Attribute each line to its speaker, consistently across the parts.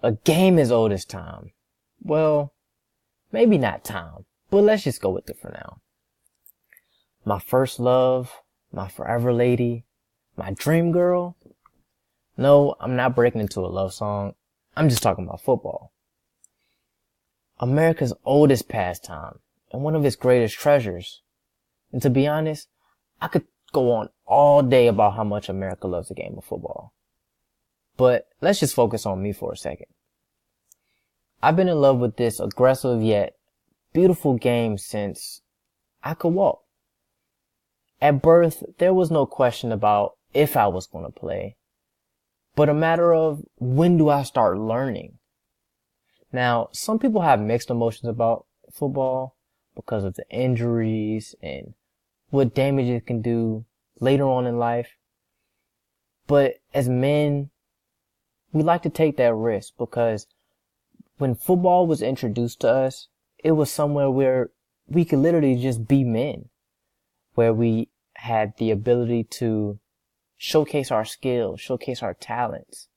Speaker 1: A game as old as time. Well, maybe not time, but let's just go with it for now. My first love, my forever lady, my dream girl. No, I'm not breaking into a love song. I'm just talking about football. America's oldest pastime and one of its greatest treasures. And to be honest, I could go on all day about how much America loves the game of football. But let's just focus on me for a second. I've been in love with this aggressive yet beautiful game since I could walk. At birth, there was no question about if I was going to play, but a matter of when do I start learning. Now, some people have mixed emotions about football because of the injuries and what damage it can do later on in life. But as men, we like to take that risk because when football was introduced to us, it was somewhere where we could literally just be men, where we had the ability to showcase our skills, showcase our talents,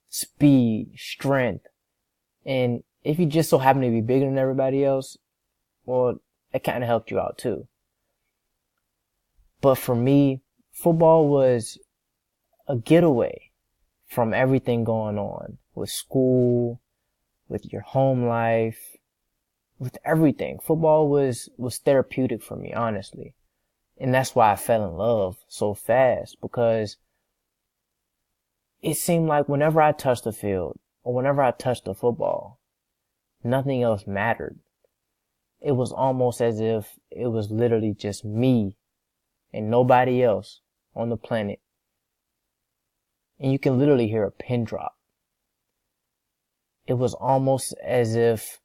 Speaker 1: speed, strength. And if you just so happen to be bigger than everybody else, well, it kind of helped you out too. But for me, football was a getaway from everything going on with school, with your home life, with everything. Football was therapeutic for me, honestly. And that's why I fell in love so fast, because it seemed like whenever I touched the field or whenever I touched the football, nothing else mattered. It was almost as if it was literally just me and nobody else on the planet. And you can literally hear a pin drop. It was almost as if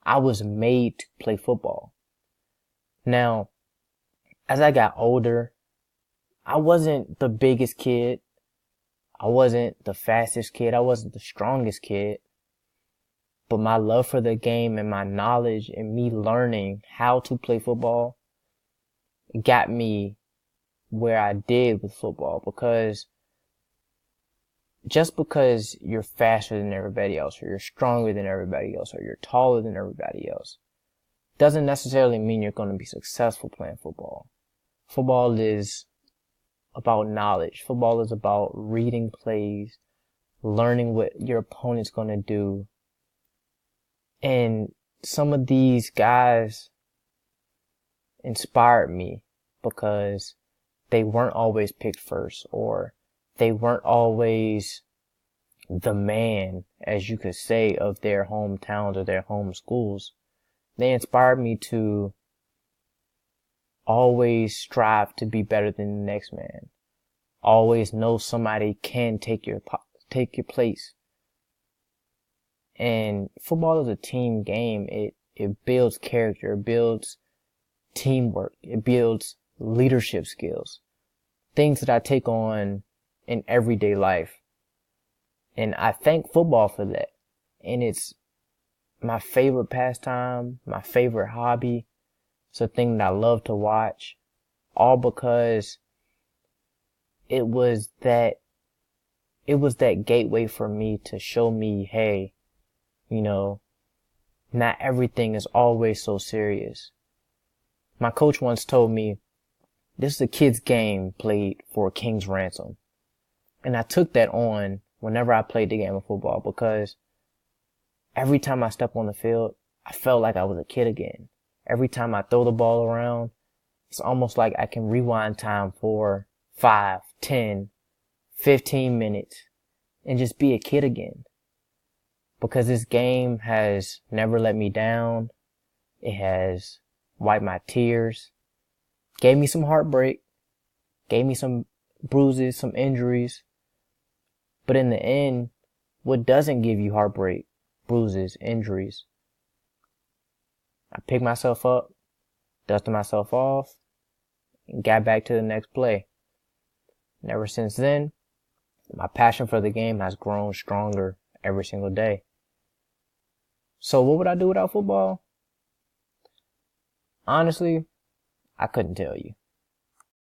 Speaker 1: I was made to play football. Now, as I got older, I wasn't the biggest kid. I wasn't the fastest kid. I wasn't the strongest kid. But my love for the game and my knowledge and me learning how to play football got me where I did with football, because just because you're faster than everybody else, or you're stronger than everybody else, or you're taller than everybody else, doesn't necessarily mean you're going to be successful playing football. Football is about knowledge. Football is about reading plays, learning what your opponent's going to do. And some of these guys inspired me because they weren't always picked first, or they weren't always the man, as you could say, of their hometowns or their home schools. They inspired me to always strive to be better than the next man. Always know somebody can take your place. And football is a team game. It builds character. It builds teamwork. It builds leadership skills. Things that I take on in everyday life. And I thank football for that. And it's my favorite pastime, my favorite hobby. It's a thing that I love to watch. All because it was that gateway for me to show me, hey, you know, not everything is always so serious. My coach once told me, this is a kid's game played for a king's ransom. And I took that on whenever I played the game of football, because every time I step on the field, I felt like I was a kid again. Every time I throw the ball around, it's almost like I can rewind time for 5, 10, 15 minutes and just be a kid again. Because this game has never let me down. It has wiped my tears, gave me some heartbreak, gave me some bruises, some injuries. But in the end, what doesn't give you heartbreak, bruises, injuries? I picked myself up, dusted myself off, and got back to the next play. And ever since then, my passion for the game has grown stronger every single day. So what would I do without football? Honestly, I couldn't tell you.